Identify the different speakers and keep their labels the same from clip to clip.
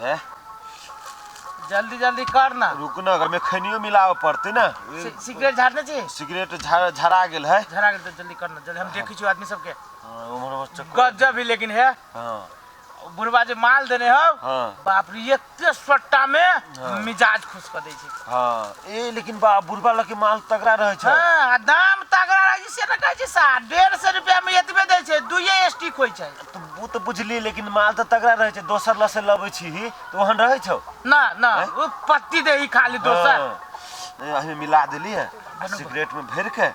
Speaker 1: है
Speaker 2: जल्दी जल्दी कर ना।
Speaker 1: रुक ना, अगर में खैनियो मिलावे पड़ते ना।
Speaker 2: सिगरेट झाड़ना चाहिए।
Speaker 1: सिगरेट झरा गेल है।
Speaker 2: झरा गेल तो जल्दी करना, जल्दी हम देखी छी आदमी सबके।
Speaker 1: हां उमर चक्कर
Speaker 2: गजब भी लेकिन है।
Speaker 1: हां
Speaker 2: बुढ़वा जे माल देने हो बाप रे एते सट्टा में मिजाज खुश कर दै छै।
Speaker 1: हां ए लेकिन बा बुढ़वा लके माल तगड़ा रहे छै।
Speaker 2: हां दाम तगड़ा रहे छै से न कहै छै 150 रुपया में एतबे दै छै, दुइये स्टिक होय छै।
Speaker 1: तो वो तो बुझली, लेकिन माल तो तगड़ा रहे छै। दोसर ल से लबै छी तो वहन रहे छौ
Speaker 2: ना ना वो पत्ती दे ही खाली दोसर
Speaker 1: हमें मिला देली है सिगरेट में भर के।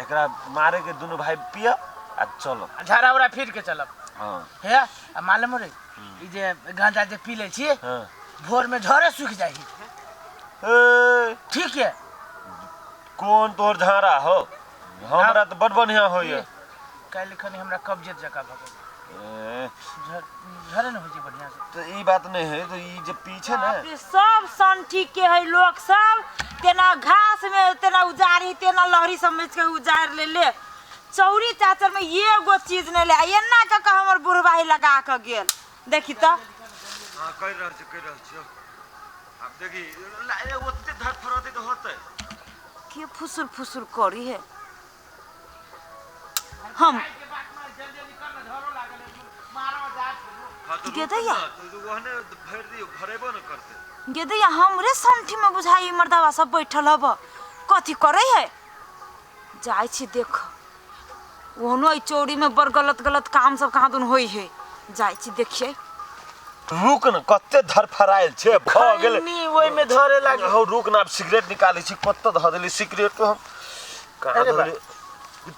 Speaker 1: एकरा मारे के दोनों भाई पिया आ चलो
Speaker 2: झरा उरा फिर के चलब।
Speaker 1: हां
Speaker 2: है आ मालूम रे ई जे गांजा जे पी ले छी भोर में झरे सूख जाई। ठीक है
Speaker 1: कौन तोर झारा हो? हमरा तो बड़ बढ़िया होय।
Speaker 2: काल खनी हमरा कब्जियत जका भ गेल। झरे न हो जी बढ़िया से।
Speaker 1: तो ई बात नहीं है, तो ई जे पीछे ना
Speaker 3: सब सन ठीक के है लोग सब तेना घास में तेना उजारी तेना लहरी समझ के उजार ले चौरी चाचर में एगो चीज नहीं ले एना का हमर बुढ़वाही लगा के गेल। देखी तो
Speaker 1: हां कह रहल छी अब देखी लाए ओते धर फरते तो होतै
Speaker 3: के फुसुर फुसुर करी है। हम गेदैया
Speaker 1: ओहने भर दियो भरेबो न करते।
Speaker 3: गेदैया हमरे संठी में बुझाई मर्दावा सब बैठल हब कथी करे है। जाय छी देख ओहनो ई चोरी में बर गलत गलत काम सब कहां दुन होई है। जाय छी देखिए।
Speaker 1: रुक न कत्ते धर फराइल छे भ गेल
Speaker 2: नी ओइ में धरे लागे
Speaker 1: हो। रुक न सिगरेट निकालै छी कत्ते ध देली सिगरेट तो हम कहां देली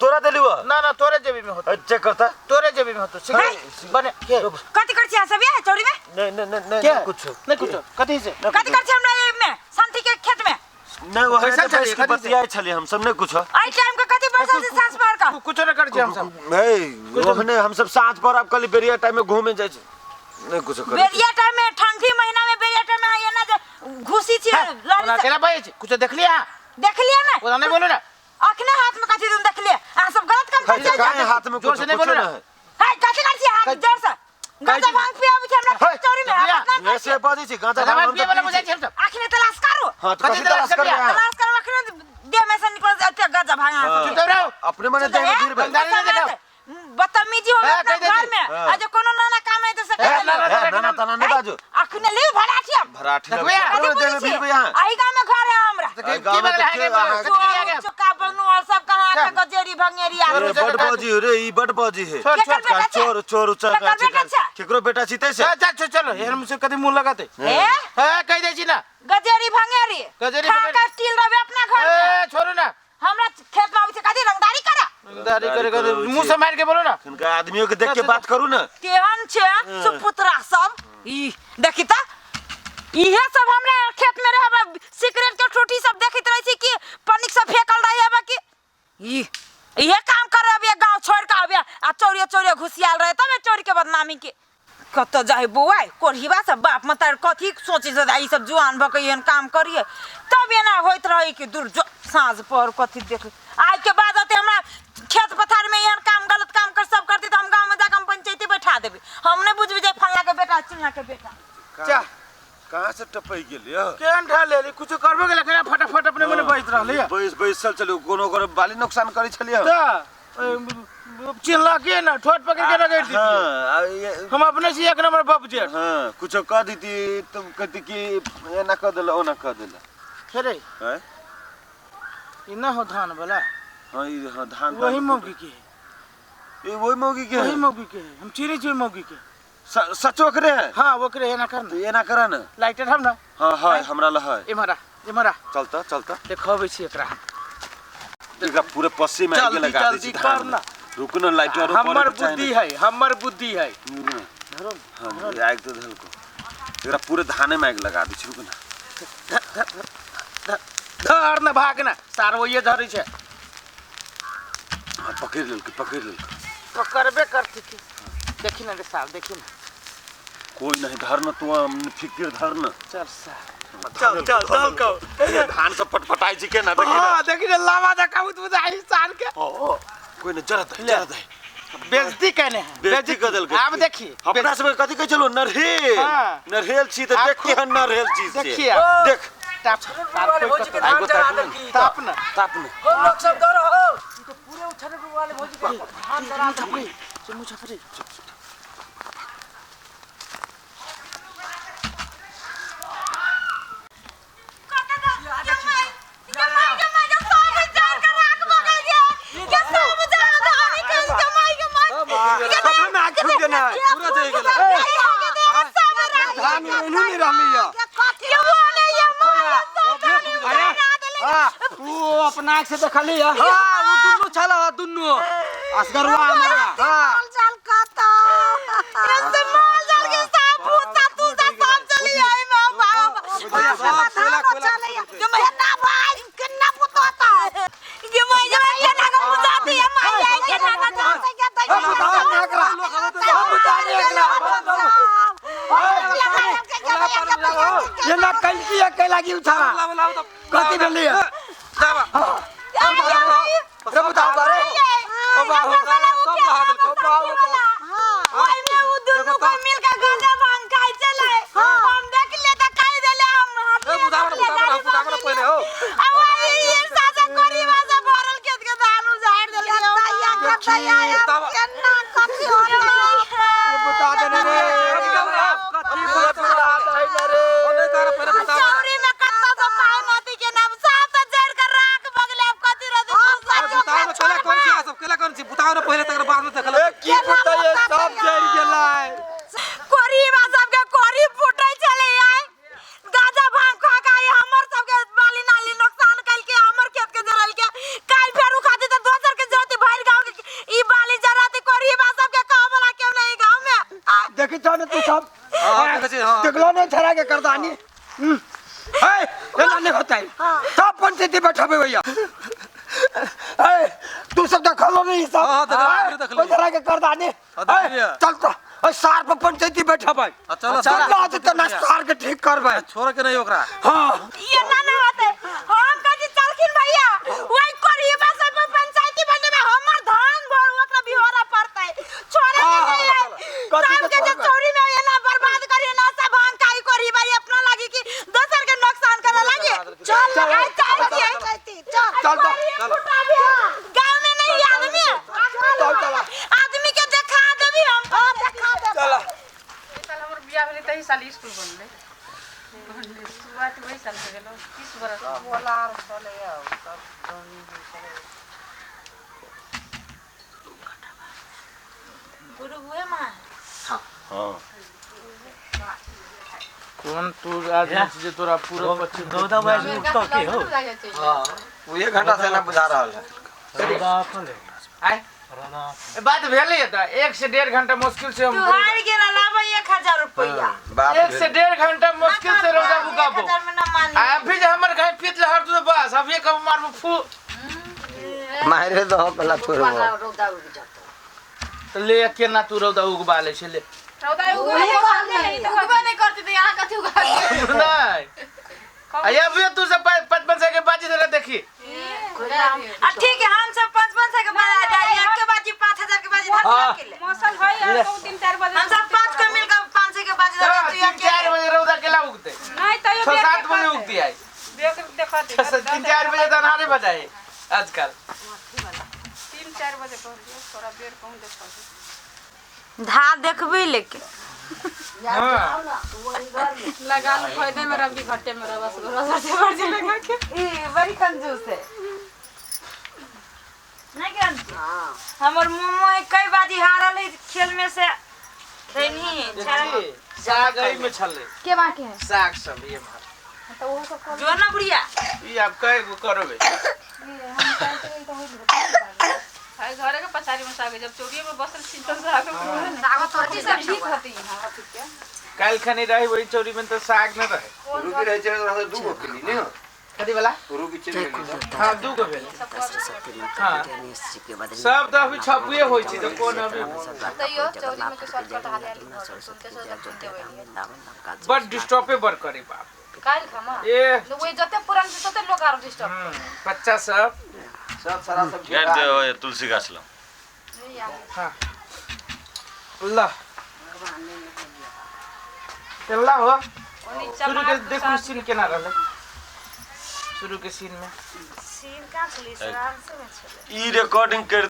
Speaker 1: तोरा देली वो
Speaker 2: ना ना तोरे जेबी में होतो।
Speaker 1: चेक करता
Speaker 2: तोरे जेबी में होतो सिगरेट बने के
Speaker 3: कथी कर छी सब ये चोरी में?
Speaker 1: नहीं कुछ
Speaker 2: नहीं कुछ कथी से
Speaker 3: कथी कर छी हमरा में संठी के खेत में?
Speaker 1: नहीं वो है बेस की बतिया छली हम सब ने कुछ
Speaker 3: आई टाइम का कथी बैठल से सांस पर का
Speaker 2: कुछ न कर छी हम सब।
Speaker 1: नहीं ओहने हम सब साँझ पर अब कल बेरिया टाइम में घूमे जाय छी नहीं कुछ कर।
Speaker 3: बेरिया टाइम में ठंडी महीना में बेरिया टाइम में ये ना घुसी छी लड़ी से
Speaker 2: अकेला भाई कुछ देख लिया
Speaker 3: ना
Speaker 2: वो नहीं बोलो ना
Speaker 3: अखने हाथ में कथी तुम देख लिया आ सब गलत काम कर छी।
Speaker 1: काहे हाथ में
Speaker 2: जोर से नहीं बोलो ना।
Speaker 3: हाय कथी कर छी हाथ जोर से गांजा भांग पिया बुझे हमरा चोरी में
Speaker 1: ऐसे बाजी छी गांजा भांग
Speaker 2: पिए वाला बुझाई छी हम सब।
Speaker 3: अखने तलाश करू।
Speaker 1: हां तो कथी तलाश कर
Speaker 3: तलाश करू अखने दे में से निकल जाते गांजा भांग
Speaker 2: चुप रहो
Speaker 1: अपने मने दे में गिर भाई
Speaker 3: बदतमीजी हो अपना घर में आज कोनो नाना काम है तो से
Speaker 1: ना तना नहीं बाजू
Speaker 3: अखने ले भराठी
Speaker 1: भराठी दे में गिर यहां
Speaker 3: आई गांव में घर है हमरा
Speaker 1: गांव में
Speaker 3: है चुका बनू और सब कहां के गजेरी भंगेरी आ
Speaker 1: बड़ बाजी रे ई बड़ बाजी है चोर चोर चोर केकरो बेटा सीते से
Speaker 2: चल चलो यार मुझसे कभी मुंह लगाते है कह दे छी ना
Speaker 3: गजेरी भंगेरी का स्टील रवे अपना घर में
Speaker 2: छोड़ो ना
Speaker 3: हमरा खेत में आवे कथी रंगदारी करा
Speaker 2: रंगदारी करे मुंह से मार के बोलो ना।
Speaker 1: इनका आदमियों के देख के बात करू ना
Speaker 3: केहन छे सुपुत्रा सब ई देखी त इहे सब हमरा खेत में रहब सिगरेट के ठूठी सब देखित रही छी कि पनिक सब फेकल रही है कि ई इहे काम करब ये गांव छोड़ के आबे आ चोरी घुसियाल रहे तब चोरी के बदनामी के कत जाए बौआ कोढ़ीबा सब बाप मतार कथी सोचे से ई सब जुआन भ के एहन काम करिए तब एना होइत रही कि दूर सांझ पर कथी देख आज के बाद आते हमरा खेत पथार में एहन काम गलत काम कर सब करती तो हम गांव में जाकर हम पंचायती बैठा देबे। हम नहीं बुझबे जे फल्ला के बेटा चिन्ना के बेटा
Speaker 2: चा
Speaker 1: कहां से टपई गेलियो
Speaker 2: केन ढाले कुछ करबो गेल केना फटाफट अपने मने बैठ रहले
Speaker 1: बैस चल कोनो बाली नुकसान करी छलियो
Speaker 2: चिल्ला के ना ठोट पकड़ के रगड़ दी।
Speaker 1: हां
Speaker 2: हम अपने से एक नंबर बाप जे
Speaker 1: हां कुछ कह दीती तुम कहती कि ये ना कर देला ओ ना कर देला
Speaker 2: खेरे
Speaker 1: हैं
Speaker 2: ई ना हो धान वाला।
Speaker 1: हां ई हां धान
Speaker 2: वही मौगी के
Speaker 1: ये वही मौगी के
Speaker 2: वही मौगी के हम चिरी छी मौगी के
Speaker 1: सचो करे है।
Speaker 2: हां ओकरे है ना कर
Speaker 1: तो ये ना करा ना
Speaker 2: लाइटर हम ना
Speaker 1: हां हां हमरा ल है
Speaker 2: इमरा
Speaker 1: चलता
Speaker 2: देखबै छी एकरा
Speaker 1: एकरा पूरे पस्सी में आगे लगा दे छी
Speaker 2: कर ना
Speaker 1: रुक ना लाइटर ऊपर
Speaker 2: हमर बुद्धि है
Speaker 1: धरो हां आग तो धल को एकरा पूरे धाने में आग लगा दे छी रुक ना
Speaker 2: धर न भाग ना सार वो ये धरै छै
Speaker 1: पकड़ लेल
Speaker 2: पकड़बे करती थी देखी ना रे साल देखी ना
Speaker 1: कोई नहीं धर न तू फिक्र धर न
Speaker 2: चल साल चल को
Speaker 1: धान सब पटपटाई छी के ना देखी ना
Speaker 2: हां देखी ना लावा दा काउत बुझाई साल के
Speaker 1: कोई न जरत है
Speaker 2: बेइज्जती कहने हैं
Speaker 1: बेइज्जती कर देलकै
Speaker 2: आप देखिए
Speaker 1: अपना सब कथि कहै छलो नरहेल
Speaker 2: हाँ।
Speaker 1: नरहेल छी त देख के नरहेल चीज छै
Speaker 2: देखिए
Speaker 1: देख
Speaker 2: ताप
Speaker 4: भौजी के धान चढ़ा दे की
Speaker 2: ताप न
Speaker 4: हम लोग सब डर हो तो पूरे उछल वाले भौजी के धान चढ़ा दे
Speaker 5: अपना आँख से देखली है हां वो दुन्नु छला दुन्नु असगरवा हमारा हां
Speaker 3: चल काता ऐसे माल जल के सब भूसा तू सब चली आई बाबा चले जो मैं ना भाई कितना पुतोता ये मैं ये ना को बुझाती है मैं के ना का
Speaker 5: ये ना कलकी अकेला की उठा कथि भेली है रे बताओ बारे ओ बा हो सब बहा देल को बा हो
Speaker 3: ओए में वो दोनों को मिल के गांजा भांग खाई चले हम देख ले त खाई देले हम
Speaker 5: ए बुदावर पहले हो
Speaker 3: अब ये सासा करी वासा भरल खेत के धान उजाड़ देले कतैया केना कथि हो
Speaker 5: ये बता दे रे कथि बात है रे ओने तारा पहले बता
Speaker 3: चौरी में कत्ता तो पाए मोती के नाम साफ तो जड़ कर राख बगले अब कथि रे
Speaker 5: केला कौन सी बुताओ पहले तक बाद में देखल की बताइए सब जड़ गेलाय
Speaker 3: कोरी वासा के कोरी फुटै चले आए गाजा भांग खा के हमर सब के बाली नाली नुकसान कइल के हमर खेत के जरल के काल फेर उखादी त दोसर के जरती भर गांव के ई बाली जराती कोरी वासा के काम वाला केव नहीं गांव में
Speaker 5: देखि त न तू सब देखलो न छरा के करदानी ए एना नहीं होता है सब पंचायती बैठाबे भैया ए तू सब देखलो नहीं सब हां देख ले छरा के करदानी चल तो ए सार पर पंचायती बैठाबे चल आज त ना सार के ठीक करबे
Speaker 6: छोड़ के नहीं ओकरा
Speaker 3: हां ये ना ना होते हम कदी चलखिन भैया वही कोरी वासा पे पंचायती बने में हमर धान भर ओकरा बिहोरा पड़तै छोड़े नहीं सब के जे चौरी में ये ना बर्बाद करी ना सब भांग काई कोरी भाई अपना लागी कि दोसर के नुकसान करे लागी चल चल गांव में नहीं आदमी आदमी के देखा देबी हम देखा दे
Speaker 5: चल
Speaker 7: साल हमर बियाह भेलै तही साल स्कूल बनले शुरुआत वही साल से गेलो 30 बरस
Speaker 4: बोला आर चले सब
Speaker 3: गुरु हुए मां
Speaker 1: हां
Speaker 2: कौन तू आदमी जे तोरा पूरा पच्चीस
Speaker 4: दौदा बाज उठतो के हो
Speaker 5: हां वो 1 घंटा से ना बुझा रहल है
Speaker 2: आय बात भेलै त 1 से 1.5 घंटा मुश्किल से हम
Speaker 3: तू हार के लाबा 1000 रुपया
Speaker 2: 1 से 1.5 घंटा मुश्किल से रोजा बुकाबो
Speaker 3: 1000 में ना मान
Speaker 2: अभी जे हमर कहीं पीत लहर तू बस अब ये कब मारबो फू
Speaker 5: मारे दो पहला छोड़ो
Speaker 4: रोदा उग जाता
Speaker 2: ले केना तू रौदा उगबा ले छे ले
Speaker 7: रौदा उगबा नहीं करती तो यहां कथि उगा
Speaker 2: नहीं आया भी तू सब 55 के बाजी जरा देखी
Speaker 3: ठीक है हम सब 55 के बाद आ एक के बाजी 5000 के बाजी धर के ले
Speaker 7: मौसम है यार 3-4 बजे
Speaker 3: हम सब 5 को मिलकर 500 के बाजी धर तू
Speaker 2: 4 बजे रौदा केला उगते
Speaker 7: नहीं तो ये
Speaker 2: 7 बजे उगती है
Speaker 7: देख देखा दे
Speaker 2: 3-4 बजे दनारे बजाए आजकल
Speaker 7: 3-4 बजे पहुंच गए थोड़ा देर कहूं देखो
Speaker 3: धा देखबी लेके
Speaker 2: हां
Speaker 7: लगा लो फायदे में रब की घट्टे में बस रोजा से मर्जी लगा के
Speaker 3: ई बड़ी कंजूस है नहीं ज्ञान हमर मोमो कई बाजी हारल है खेल में से नहीं
Speaker 2: साग आई में छले
Speaker 7: के बाकी है
Speaker 2: साग सब ये मार
Speaker 7: तो वो सब कर
Speaker 3: जो ना बुढ़िया
Speaker 2: ये आप कहे को करबे
Speaker 7: हम चाहते तो हो भाई घरे के पचारी में साग जब चोरिए में बसल चिंतन से आके साग तो अच्छी सब ठीक होती है हां ठीक है
Speaker 2: काल खनी रही वही चोरी में तो साग न रहे
Speaker 5: रुकी रहे छे तोरा दू गो किली नहीं
Speaker 2: कथी वाला
Speaker 5: रुकी चले
Speaker 2: हां दू गो भेल हां सब तो अभी छपुए होई छी तो कोन अभी
Speaker 7: तो यो चोरी में के शॉर्टकट हाले सुनते सुनते होई
Speaker 2: बड़ डिस्टर्बे बर करे बाप
Speaker 7: काल खमा
Speaker 2: ए
Speaker 7: लोग ये जते पुरान से तते लोग आरो डिस्टर्ब
Speaker 2: बच्चा सब
Speaker 5: सब सारा सब
Speaker 1: यार दे तुलसी गाछ लो
Speaker 2: हां ला चलला हो शुरू के देखो सीन केना रहले शुरू के सीन में
Speaker 1: ई रिकॉर्डिंग कर